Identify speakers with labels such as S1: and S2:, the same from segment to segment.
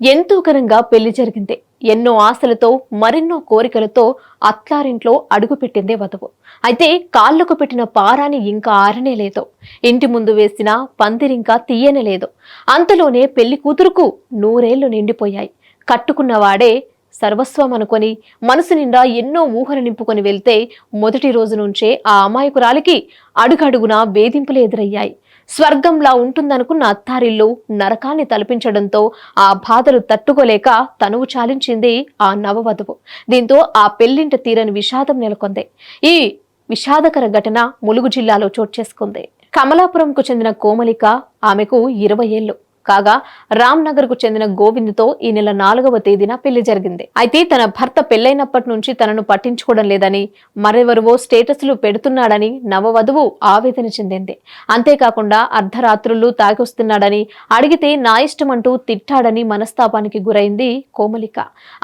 S1: ఎంతో ఘనంగా పెళ్లి జరిగింది. ఎన్నో ఆశలతో మరెన్నో కోరికలతో అత్తారింట్లో అడుగుపెట్టిందే వధువు. అయితే కాళ్లకు పెట్టిన పారాని ఇంకా ఆరనే లేదు. ఇంటి ముందు వేసిన పందిరింకా తీయనే లేదు. అంతలోనే పెళ్లి కూతురుకు 100 ఏళ్లు నిండిపోయాయి. కట్టుకున్నవాడే సర్వస్వం అనుకొని మనసు నిండా ఎన్నో ఊహలు నింపుకొని వెళ్తే మొదటి రోజు నుంచే ఆ అమాయకురాలికి అడుగడుగునా వేధింపులు ఎదురయ్యాయి. స్వర్గంలా ఉంటుందనుకున్న అత్తారిల్లు నరకాన్ని తలపించడంతో ఆ బాధలు తట్టుకోలేక తనువు చాలించింది ఆ నవవధువు. దీంతో ఆ పెళ్లింట తీరని విషాదం నెలకొంది. ఈ విషాదకర ఘటన ములుగు జిల్లాలో చోటు చేసుకుంది. కమలాపురంకు చెందిన కోమలిక, ఆమెకు 20 ఏళ్లు కాగా రామ్నగర్ కు చెందిన గోవింద్తో ఈ నెల 4వ తేదీన పెళ్లి జరిగింది. అయితే తన భర్త పెళ్లైనప్పటి నుంచి తనను పట్టించుకోవడం లేదని, మరెవరివో స్టేటస్లు పెడుతున్నాడని నవవధువు ఆవేదన చెందింది. అంతేకాకుండా అర్ధరాత్రులు తాగొస్తున్నాడని, అడిగితే నా ఇష్టమంటూ తిట్టాడని మనస్తాపానికి గురైంది కోమలిక.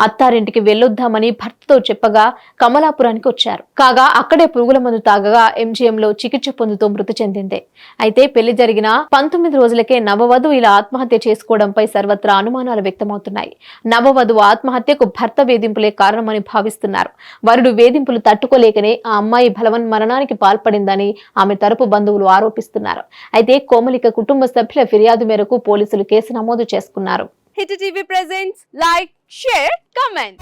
S1: అత్తారింటికి వెళ్లొద్దామని భర్తతో చెప్పగా కమలాపురానికి వచ్చారు. కాగా అక్కడే పురుగుల మందు తాగగా ఎంజీఎంలో చికిత్స పొందుతూ మృతి చెందింది. అయితే పెళ్లి జరిగిన 19 రోజులకే నవవధువు ఇలా ఆత్మహత్య చేసుకోవడంపై సర్వత్రా అనుమానాలు వ్యక్తమవుతున్నాయి. నవవధువు ఆత్మహత్యకు భర్త వేధింపులే కారణమని భావిస్తున్నారు. వరుడు వేధింపులు తట్టుకోలేకనే ఆ అమ్మాయి బలవన్మరణానికి పాల్పడిందని ఆమె తరపు బంధువులు ఆరోపిస్తున్నారు. అయితే కోమలిక కుటుంబ సభ్యుల ఫిర్యాదు మేరకు పోలీసులు కేసు నమోదు చేసుకున్నారు.
S2: Hit TV presents like, share, comment.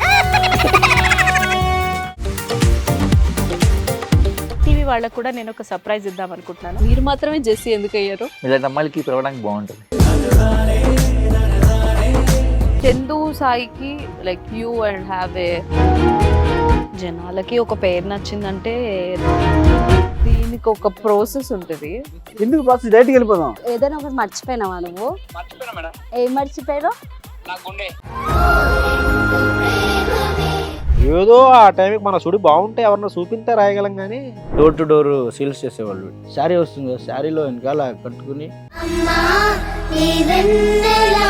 S2: TV వాళ్ళకు కూడా నేను ఒక సర్ప్రైజ్ ఇద్దాం అనుకుంటున్నాను. మీరు మాత్రమే జెస్సీ ఎందుకు అయ్యారు?
S3: ఇలాంటి అమ్మాయిలకి పిలవడానికి బాగుంటుంది.
S2: చందు సాయికి like you and have a జనాలకి ఒక పేరు నచ్చిందంటే దీనికి ఒక ప్రాసెస్ ఉంటుంది.
S4: ఎందుకు ప్రాసెస్ డైరెక్ట్‌గా వెళ్ళిపోదాం.
S5: ఏదైనా ఒకటి మర్చిపోయినావా నువ్వు?
S6: మర్చిపోయినా మేడం.
S5: ఏం మర్చిపోయావు?
S6: నా గుండె.
S4: ఏదో ఆ టైంకి మన సుడి బాగుంటే ఎవరన్నా చూపిస్తే రాయగలం కానీ డోర్ టు డోర్ సేల్స్ చేసేవాళ్ళు. శారీ వస్తుంది, శారీలో వెనకాల కట్టుకుని
S7: అమ్మా నీ వెన్నెల